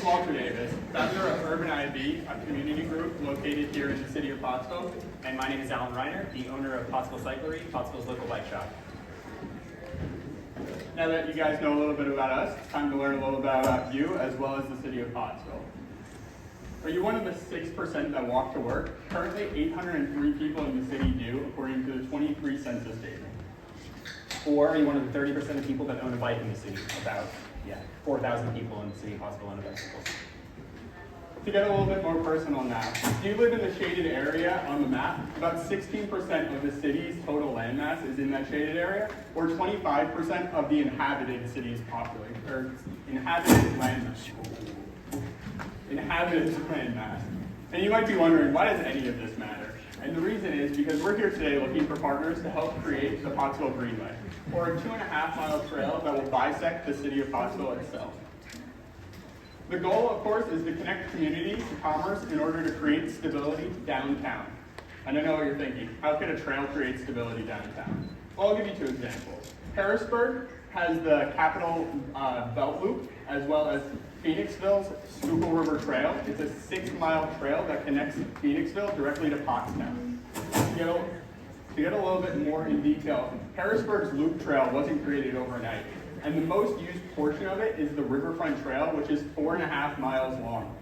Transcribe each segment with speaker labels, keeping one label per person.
Speaker 1: Walter Davis, founder of Urban IB, a community group located here in the city of Pottsville.
Speaker 2: And my name is Alan Reiner, the owner of Pottsville Cyclery, Pottsville's local bike shop.
Speaker 1: Now that you guys know a little bit about us, it's time to learn a little bit about you as well as the city of Pottsville. Are you one of the 6% that walk to work? Currently, 803 people in the city do, according to the 23 census data.
Speaker 2: Or are you one of the 30% of people that own a bike in the city? About 4,000 people in the city of Pottsville own a bicycle.
Speaker 1: To get a little bit more personal now, if you live in the shaded area on the map, about 16% of the city's total landmass is in that shaded area, or 25% of the inhabited city's population, or inhabited landmass. Inhabited landmass. And you might be wondering, why does any of this matter? And the reason is because we're here today looking for partners to help create the Pottsville Greenway, or a 2.5-mile trail that will bisect the city of Pottsville itself. The goal, of course, is to connect community to commerce in order to create stability downtown. And I know what you're thinking, how could a trail create stability downtown? Well, I'll give you 2 examples. Harrisburg has the Capitol Belt Loop, as well as Phoenixville's Schuylkill River Trail. It's a 6-mile trail that connects Phoenixville directly to Pottsville. To get a little bit more in detail, Harrisburg's Loop Trail wasn't created overnight, and the most used portion of it is the Riverfront Trail, which is 4.5 miles long.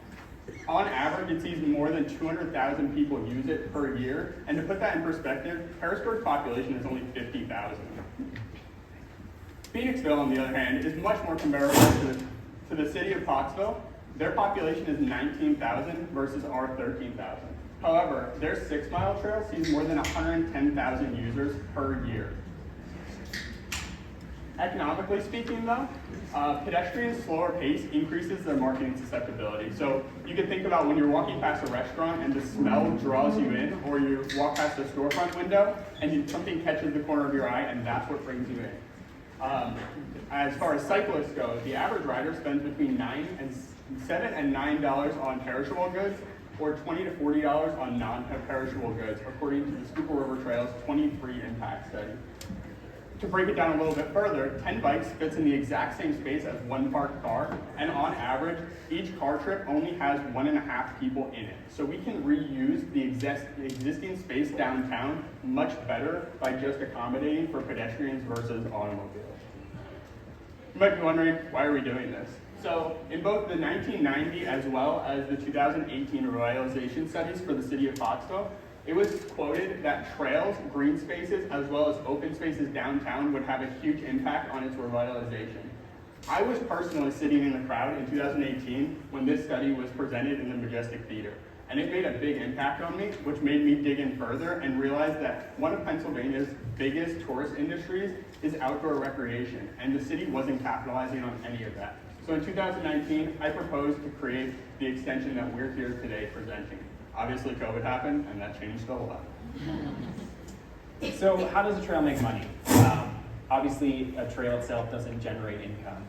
Speaker 1: On average, it sees more than 200,000 people use it per year, and to put that in perspective, Harrisburg's population is only 50,000. Phoenixville, on the other hand, is much more comparable to the city of Pottsville. Their population is 19,000 versus our 13,000. However, their 6-mile trail sees more than 110,000 users per year. Economically speaking, though, pedestrians' slower pace increases their marketing susceptibility. So you can think about when you're walking past a restaurant and the smell draws you in, or you walk past a storefront window and something catches the corner of your eye, and that's what brings you in. As far as cyclists go, the average rider spends between $7 and $9 on perishable goods, or $20 to $40 on non-perishable goods, according to the Schuylkill River Trail's 23 impact study. To break it down a little bit further, 10 bikes fits in the exact same space as one parked car, and on average, each car trip only has 1.5 people in it. So we can reuse the existing space downtown much better by just accommodating for pedestrians versus automobiles. You might be wondering, why are we doing this? So in both the 1990 as well as the 2018 revitalization studies for the city of Pottsville, it was quoted that trails, green spaces, as well as open spaces downtown would have a huge impact on its revitalization. I was personally sitting in the crowd in 2018 when this study was presented in the Majestic Theater, and it made a big impact on me, which made me dig in further and realize that one of Pennsylvania's biggest tourist industries is outdoor recreation, and the city wasn't capitalizing on any of that. So in 2019, I proposed to create the extension that we're here today presenting. Obviously, COVID happened, and that changed a whole lot.
Speaker 2: So how does a trail make money? Obviously, a trail itself doesn't generate income.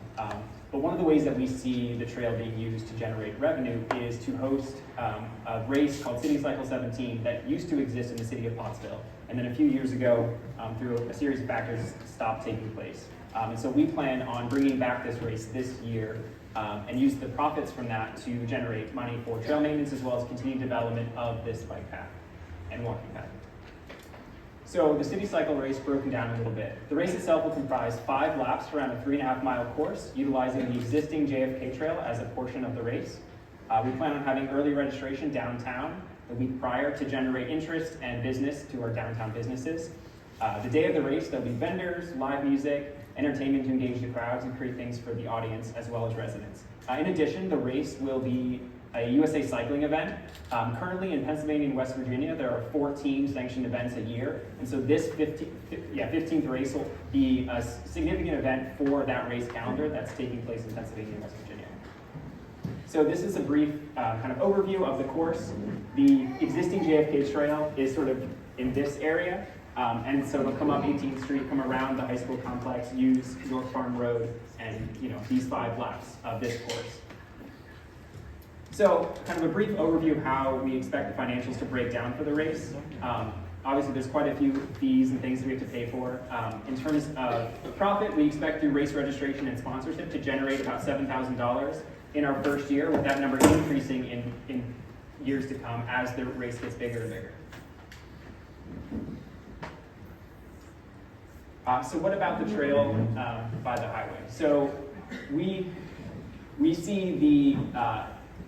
Speaker 2: But one of the ways that we see the trail being used to generate revenue is to host a race called City Cycle 17 that used to exist in the city of Pottsville. And then a few years ago, through a series of factors, stopped taking place. And so we plan on bringing back this race this year and use the profits from that to generate money for trail maintenance as well as continued development of this bike path and walking path. So the city cycle race broken down a little bit. The race itself will comprise 5 laps around a 3.5-mile course, utilizing the existing JFK trail as a portion of the race. We plan on having early registration downtown the week prior to generate interest and business to our downtown businesses. The day of the race, there'll be vendors, live music, entertainment to engage the crowds and create things for the audience as well as residents. In addition, the race will be a USA cycling event. Currently in Pennsylvania and West Virginia, there are 14 sanctioned events a year. And so this 15th race will be a significant event for that race calendar that's taking place in Pennsylvania and West Virginia. So this is a brief kind of overview of the course. The existing JFK trail is sort of in this area. And so it'll come up 18th Street, come around the high school complex, use North Farm Road, and these 5 laps of this course. So kind of a brief overview of how we expect the financials to break down for the race. Obviously, there's quite a few fees and things that we have to pay for. In terms of profit, we expect through race registration and sponsorship to generate about $7,000. in our first year, with that number increasing in years to come as the race gets bigger and bigger. So what about the trail by the highway? So we see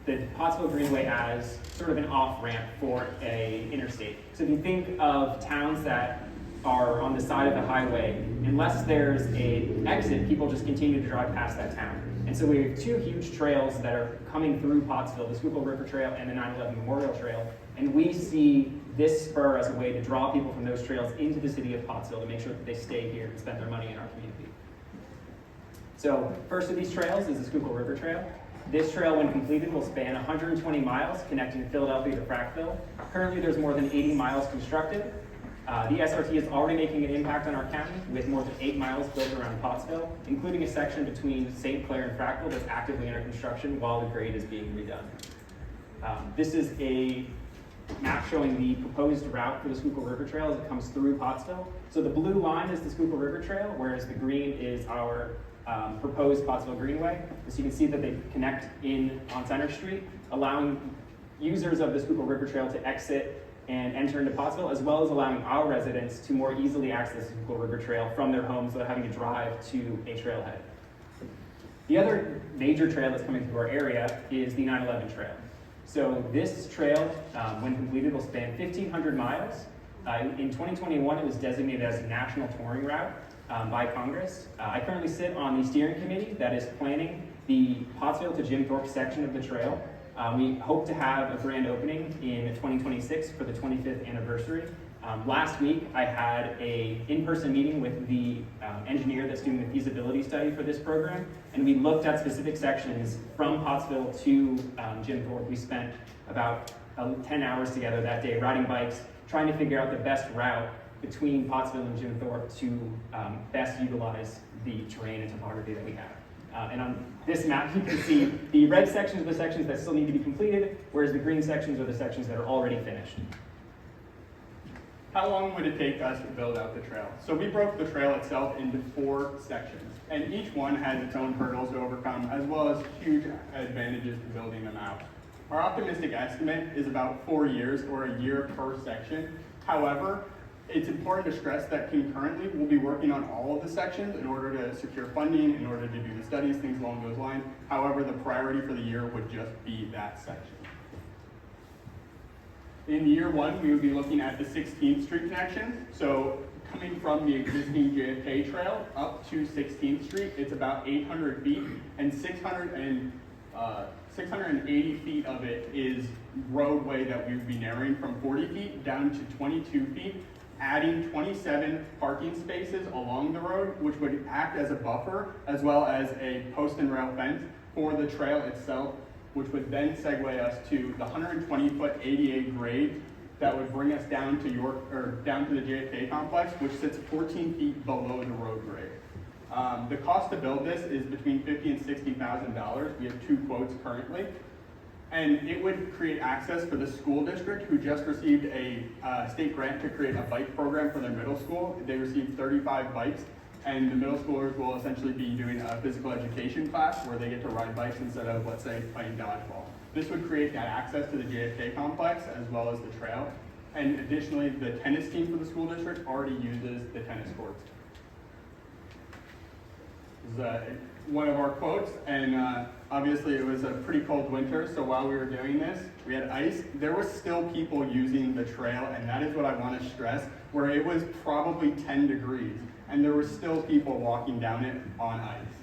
Speaker 2: the Pottsville Greenway as sort of an off-ramp for a interstate. So if you think of towns that are on the side of the highway, unless there's an exit, people just continue to drive past that town. And so we have two huge trails that are coming through Pottsville, the Schuylkill River Trail and the 9/11 Memorial Trail. And we see this spur as a way to draw people from those trails into the city of Pottsville to make sure that they stay here and spend their money in our community. So first of these trails is the Schuylkill River Trail. This trail, when completed, will span 120 miles connecting Philadelphia to Frackville. Currently, there's more than 80 miles constructed. The SRT is already making an impact on our county with more than 8 miles built around Pottsville, including a section between St. Clair and Frackville that's actively under construction while the grade is being redone. This is a map showing the proposed route for the Schuylkill River Trail as it comes through Pottsville. So the blue line is the Schuylkill River Trail, whereas the green is our proposed Pottsville Greenway. So you can see that they connect on Center Street, allowing users of the Schuylkill River Trail to exit and enter into Pottsville, as well as allowing our residents to more easily access the Schuylkill River Trail from their homes without having to drive to a trailhead. The other major trail that's coming through our area is the 9/11 Trail. So this trail, when completed, will span 1,500 miles. In 2021, it was designated as a national touring route by Congress. I currently sit on the steering committee that is planning the Pottsville to Jim Thorpe section of the trail. We hope to have a grand opening in 2026 for the 25th anniversary. Last week, I had an in-person meeting with the engineer that's doing the feasibility study for this program, and we looked at specific sections from Pottsville to Jim Thorpe. We spent about 10 hours together that day riding bikes, trying to figure out the best route between Pottsville and Jim Thorpe to best utilize the terrain and topography that we have. And on this map, you can see the red sections are the sections that still need to be completed, whereas the green sections are the sections that are already finished.
Speaker 1: How long would it take us to build out the trail? So we broke the trail itself into 4 sections, and each one has its own hurdles to overcome, as well as huge advantages to building them out. Our optimistic estimate is about 4 years, or a year per section. However, it's important to stress that concurrently we'll be working on all of the sections in order to secure funding, in order to do the studies, things along those lines. However, the priority for the year would just be that section. In year 1, we would be looking at the 16th Street connection. So coming from the existing JFK Trail up to 16th Street, it's about 800 feet, and 680 feet of it is roadway that we would be narrowing from 40 feet down to 22 feet, adding 27 parking spaces along the road, which would act as a buffer, as well as a post and rail fence for the trail itself, which would then segue us to the 120-foot ADA grade that would bring us down to down to the JFK complex, which sits 14 feet below the road grade. The cost to build this is between $50,000 and $60,000. We have 2 quotes currently. And it would create access for the school district, who just received a state grant to create a bike program for their middle school. They received 35 bikes, and the middle schoolers will essentially be doing a physical education class where they get to ride bikes instead of, let's say, playing dodgeball. This would create that access to the JFK complex as well as the trail. And additionally, the tennis team for the school district already uses the tennis courts. This is one of our quotes, and obviously it was a pretty cold winter, so while we were doing this, we had ice. There were still people using the trail, and that is what I want to stress, where it was probably 10 degrees, and there were still people walking down it on ice.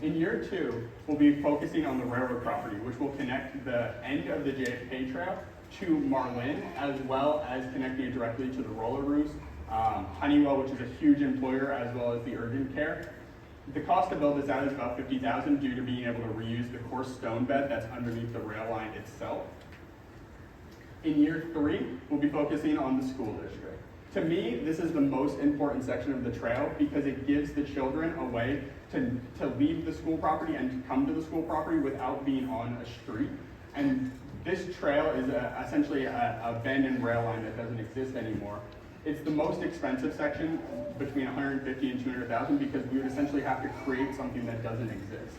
Speaker 1: In year 2, we'll be focusing on the railroad property, which will connect the end of the JFK Trail to Marlin, as well as connecting it directly to the roller roofs, Honeywell, which is a huge employer, as well as the urgent care. The cost to build this out is about $50,000 due to being able to reuse the coarse stone bed that's underneath the rail line itself. In year 3, we'll be focusing on the school district. To me, this is the most important section of the trail because it gives the children a way to leave the school property and to come to the school property without being on a street. And this trail is essentially a abandoned rail line that doesn't exist anymore. It's the most expensive section, between $150,000 and $200,000, because we would essentially have to create something that doesn't exist.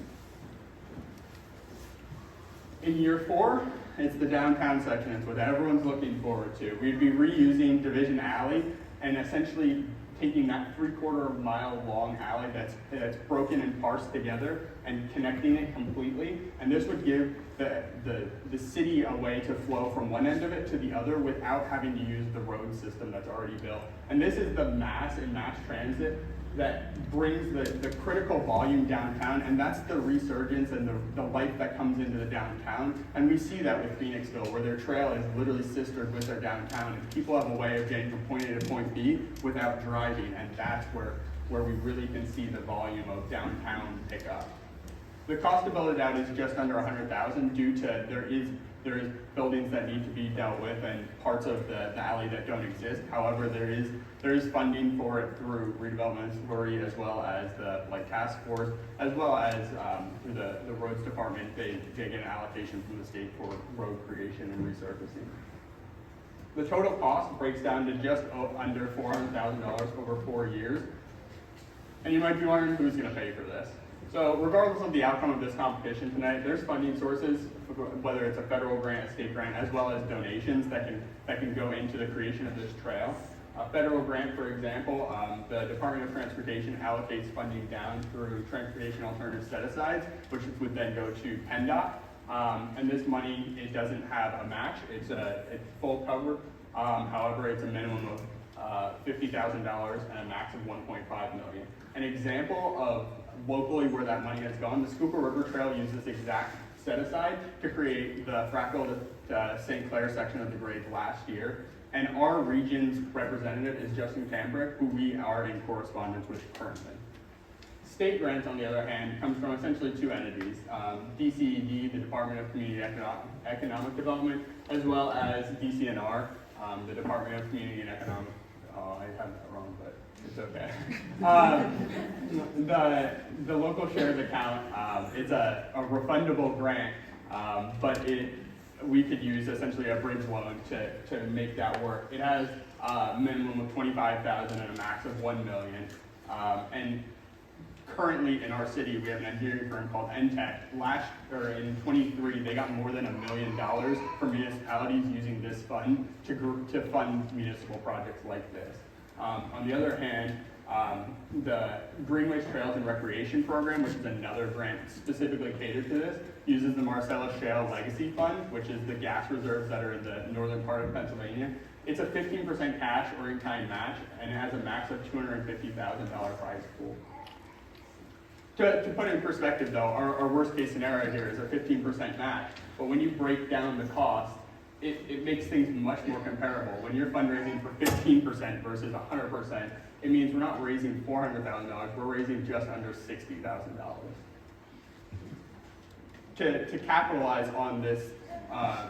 Speaker 1: In year 4, it's the downtown section. It's what everyone's looking forward to. We'd be reusing Division Alley and essentially taking that 3/4 mile long alley that's broken and parsed together and connecting it completely. And this would give the city a way to flow from one end of it to the other without having to use the road system that's already built. And this is the mass and mass transit that brings the critical volume downtown, and that's the resurgence and the life that comes into the downtown. And we see that with Phoenixville, where their trail is literally sistered with their downtown, and people have a way of getting from point A to point B without driving, and that's where we really can see the volume of downtown pick up. The cost to build it out is just under $100,000 due to there is buildings that need to be dealt with and parts of the alley that don't exist. However, there is funding for it through redevelopment authority as well as the task force, as well as through the roads department. They get an allocation from the state for road creation and resurfacing. The total cost breaks down to just under $400,000 over 4 years. And you might be wondering who's going to pay for this. So regardless of the outcome of this competition tonight, there's funding sources, whether it's a federal grant, a state grant, as well as donations that can go into the creation of this trail. A federal grant, for example, the Department of Transportation allocates funding down through Transportation Alternative Set-Asides, which would then go to PennDOT. And this money, it doesn't have a match. It's full cover. However, it's a minimum of $50,000 and a max of $1.5 million. An example of locally where that money has gone, the Schuylkill River Trail used this exact set-aside to create the Fractal to St. Clair section of the grades last year. And our region's representative is Justin Tambrick, who we are in correspondence with currently. State grants, on the other hand, comes from essentially 2 entities, DCED, the Department of Community Economic Development, as well as DCNR, the Department of Community and Economic, I have that wrong, but it's okay. The local shares account, it's a refundable grant, but we could use essentially a bridge loan to make that work. It has a minimum of $25,000 and a max of $1 million. And currently in our city, we have an engineering firm called NTEC. In 23, they got more than $1 million from municipalities using this fund to fund municipal projects like this. On the other hand, the Greenway Trails and Recreation Program, which is another grant specifically catered to this, uses the Marcellus Shale Legacy Fund, which is the gas reserves that are in the northern part of Pennsylvania. It's a 15% cash or in-kind match, and it has a max of $250,000 prize pool. To put it in perspective, though, our worst case scenario here is a 15% match, but when you break down the cost, it makes things much more comparable. When you're fundraising for 15% versus 100%, it means we're not raising $400,000, we're raising just under $60,000. To capitalize on this,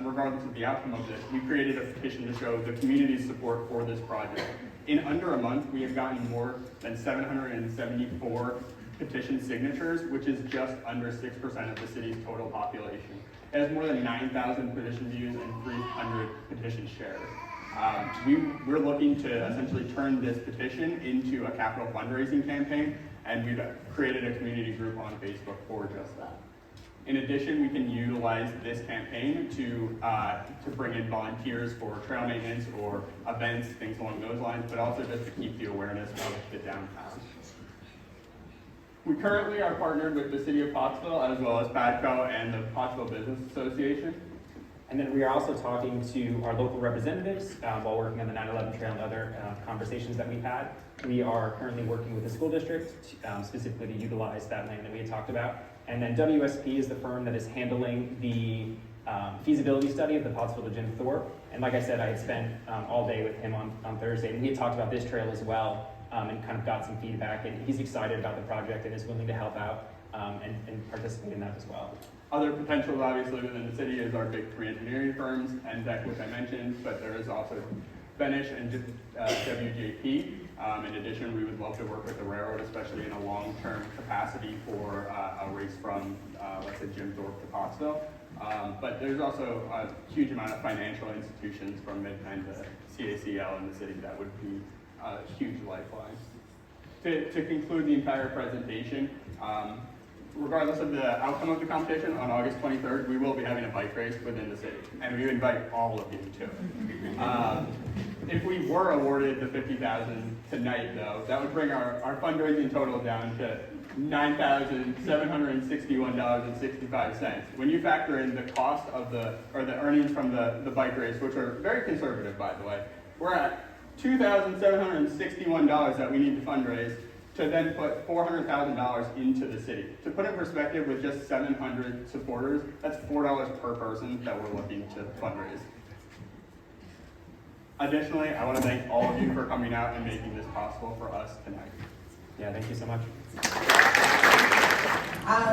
Speaker 1: regardless of the outcome of this, we created a petition to show the community's support for this project. In under a month, we have gotten more than 774 petition signatures, which is just under 6% of the city's total population. It has more than 9,000 petition views and 300 petition shares. We're looking to essentially turn this petition into a capital fundraising campaign, and we've created a community group on Facebook for just that. In addition, we can utilize this campaign to bring in volunteers for trail maintenance or events, things along those lines, but also just to keep the awareness of the downtown. We currently are partnered with the City of Pottsville as well as PADCO and the Pottsville Business Association.
Speaker 2: And then we are also talking to our local representatives while working on the 9/11 Trail and other conversations that we've had. We are currently working with the school district specifically to utilize that land that we had talked about. And then WSP is the firm that is handling the feasibility study of the Pottsville to Jim Thorpe. And like I said, I had spent all day with him on Thursday, and we had talked about this trail as well. And kind of got some feedback, and he's excited about the project and is willing to help out and participate in that as well.
Speaker 1: Other potentials, obviously, within the city is our big 3 engineering firms, NTEC, which I mentioned, but there is also Benish and WJP. In addition, we would love to work with the railroad, especially in a long-term capacity for a race from, let's say, Jim Thorpe to Pottsville. But there's also a huge amount of financial institutions from Mid-Penn to CACL in the city that would be a huge lifeline. To conclude the entire presentation, regardless of the outcome of the competition, on August 23rd, we will be having a bike race within the city, and we invite all of you to it. If we were awarded the $50,000 tonight, though, that would bring our fundraising total down to $9,761.65. When you factor in the cost of the earnings from the bike race, which are very conservative, by the way, we're at $2,761 that we need to fundraise to then put $400,000 into the city. To put in perspective, with just 700 supporters, that's $4 per person that we're looking to fundraise. Additionally, I want to thank all of you for coming out and making this possible for us tonight.
Speaker 2: Yeah, thank you so much.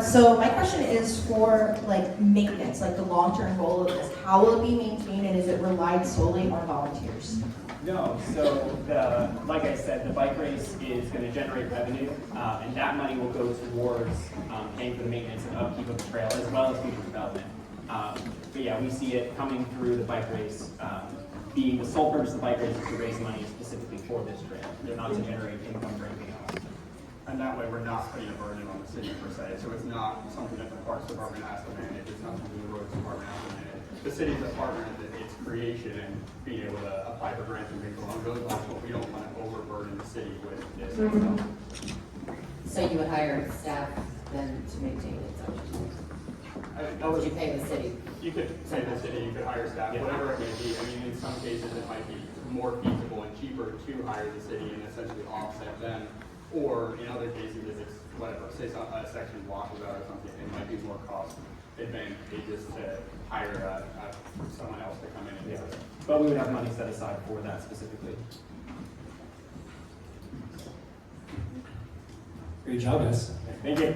Speaker 3: So my question is for like maintenance, like the long-term goal of this. How will it be maintained, and is it relied solely on volunteers?
Speaker 2: No, so like I said, the bike race is going to generate revenue, and that money will go towards paying for the maintenance and upkeep of the trail, as well as future development. But yeah, we see it coming through the bike race. Being the sole purpose of the bike race is to raise money specifically for this trail, not to generate income for anything else.
Speaker 1: And that way, we're not putting a burden on the city per se. So it's not something that the Parks Department has to manage. It's not something the Roads Department has to manage. The city's a partner in its creation and being able to apply for grants and things along those lines, but we don't want to overburden the city with this.
Speaker 4: So you would hire staff then to maintain it? Or would you pay the city?
Speaker 1: You could pay the city, you could hire staff, whatever it may be. I mean, in some cases, it might be more feasible and cheaper to hire the city and essentially offset them. Or in other cases, if it's whatever, say a section washes out or something, it might be more cost advantageous to hire someone else to come in and do it.
Speaker 2: But we would have money set aside for that specifically.
Speaker 5: Great job, guys.
Speaker 2: Thank you.